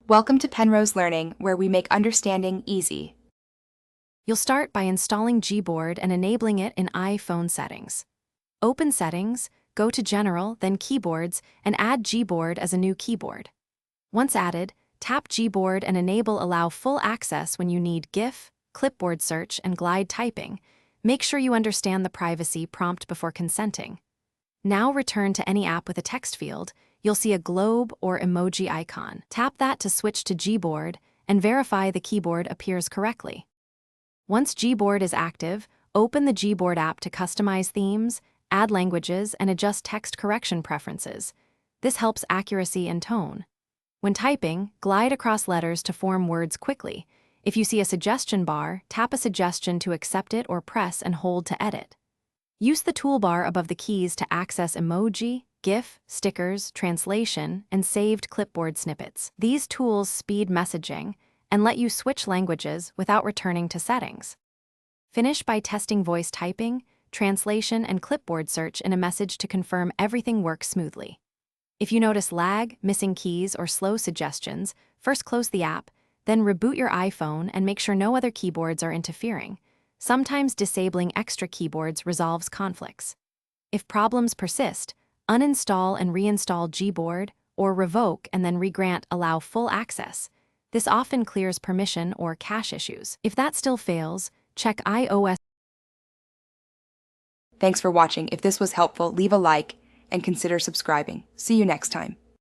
Welcome to Penrose Learning, where we make understanding easy. You'll start by installing Gboard and enabling it in iPhone settings. Open Settings, go to General, then Keyboards, and add Gboard as a new keyboard. Once added, tap Gboard and enable Allow Full Access when you need GIF, clipboard search, and glide typing. Make sure you understand the privacy prompt before consenting. Now return to any app with a text field. You'll see a globe or emoji icon. Tap that to switch to Gboard and verify the keyboard appears correctly. Once Gboard is active, open the Gboard app to customize themes, add languages, and adjust text correction preferences. This helps accuracy and tone. When typing, glide across letters to form words quickly. If you see a suggestion bar, tap a suggestion to accept it or press and hold to edit. Use the toolbar above the keys to access emoji, GIF, stickers, translation, and saved clipboard snippets. These tools speed messaging and let you switch languages without returning to settings. Finish by testing voice typing, translation, and clipboard search in a message to confirm everything works smoothly. If you notice lag, missing keys, or slow suggestions, first close the app, then reboot your iPhone and make sure no other keyboards are interfering. Sometimes disabling extra keyboards resolves conflicts. If problems persist, uninstall and reinstall Gboard, or revoke and then regrant Allow Full Access. This often clears permission or cache issues. If that still fails, check iOS. Thanks for watching. If this was helpful, leave a like and consider subscribing. See you next time.